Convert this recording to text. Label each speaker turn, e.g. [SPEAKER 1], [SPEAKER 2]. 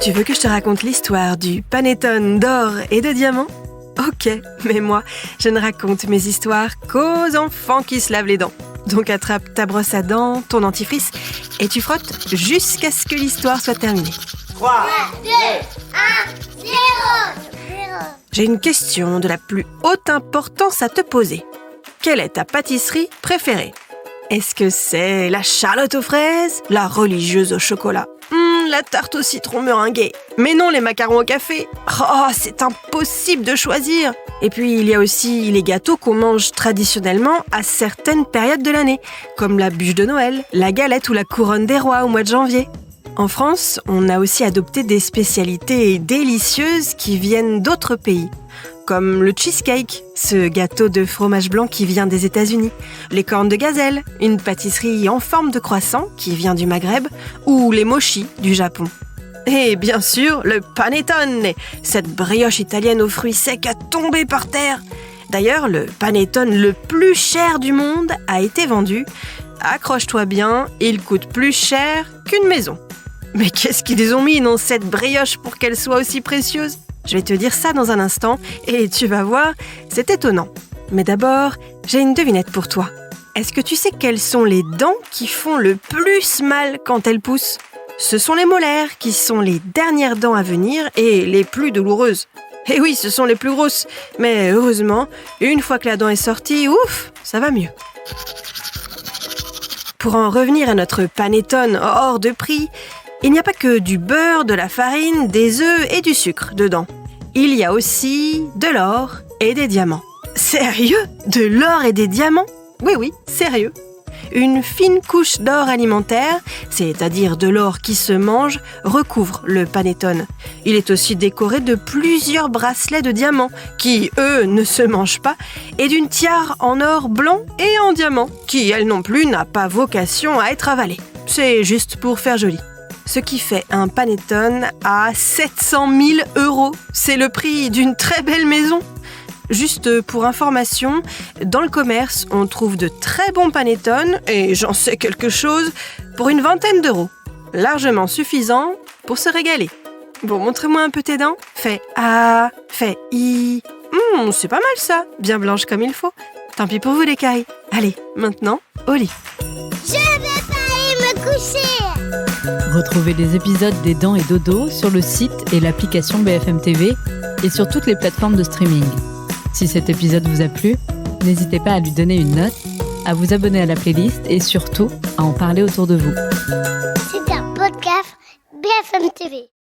[SPEAKER 1] Tu veux que je te raconte l'histoire du panettone d'or et de diamants ? Ok, mais moi, je ne raconte mes histoires qu'aux enfants qui se lavent les dents. Donc attrape ta brosse à dents, ton dentifrice, et tu frottes jusqu'à ce que l'histoire soit terminée.
[SPEAKER 2] 3, 2, 1, 0.
[SPEAKER 1] J'ai une question de la plus haute importance à te poser. Quelle est ta pâtisserie préférée ? Est-ce que c'est la charlotte aux fraises, la religieuse au chocolat, la tarte au citron meringuée? Mais non, les macarons au café. Oh, c'est impossible de choisir. Et puis, il y a aussi les gâteaux qu'on mange traditionnellement à certaines périodes de l'année, comme la bûche de Noël, la galette ou la couronne des rois au mois de janvier. En France, on a aussi adopté des spécialités délicieuses qui viennent d'autres pays, comme le cheesecake, ce gâteau de fromage blanc qui vient des États-Unis, les cornes de gazelle, une pâtisserie en forme de croissant qui vient du Maghreb, ou les mochi du Japon. Et bien sûr, le panettone, cette brioche italienne aux fruits secs à tomber par terre. D'ailleurs, le panettone le plus cher du monde a été vendu. Accroche-toi bien, il coûte plus cher qu'une maison. Mais qu'est-ce qu'ils ont mis dans cette brioche pour qu'elle soit aussi précieuse ? Je vais te dire ça dans un instant et tu vas voir, c'est étonnant. Mais d'abord, j'ai une devinette pour toi. Est-ce que tu sais quelles sont les dents qui font le plus mal quand elles poussent ? Ce sont les molaires qui sont les dernières dents à venir et les plus douloureuses. Et oui, ce sont les plus grosses. Mais heureusement, une fois que la dent est sortie, ouf, ça va mieux. Pour en revenir à notre panettone hors de prix, il n'y a pas que du beurre, de la farine, des œufs et du sucre dedans. Il y a aussi de l'or et des diamants. Sérieux ? De l'or et des diamants ? Oui, sérieux. Une fine couche d'or alimentaire, c'est-à-dire de l'or qui se mange, recouvre le panettone. Il est aussi décoré de plusieurs bracelets de diamants qui, eux, ne se mangent pas, et d'une tiare en or blanc et en diamant, qui, elle non plus, n'a pas vocation à être avalée. C'est juste pour faire joli. Ce qui fait un panettone à 700 000 €. C'est le prix d'une très belle maison. Juste pour information, dans le commerce, on trouve de très bons panettones, et j'en sais quelque chose, pour une vingtaine d'euros. Largement suffisant pour se régaler. Bon, montre-moi un peu tes dents. Fais A, fais I. C'est pas mal ça, bien blanche comme il faut. Tant pis pour vous les cailles. Allez, maintenant, au lit.
[SPEAKER 2] Je vais pas aller me coucher.
[SPEAKER 3] Retrouvez les épisodes des Dents et Dodo sur le site et l'application BFM TV et sur toutes les plateformes de streaming. Si cet épisode vous a plu, n'hésitez pas à lui donner une note, à vous abonner à la playlist et surtout à en parler autour de vous.
[SPEAKER 2] C'est un podcast BFM TV.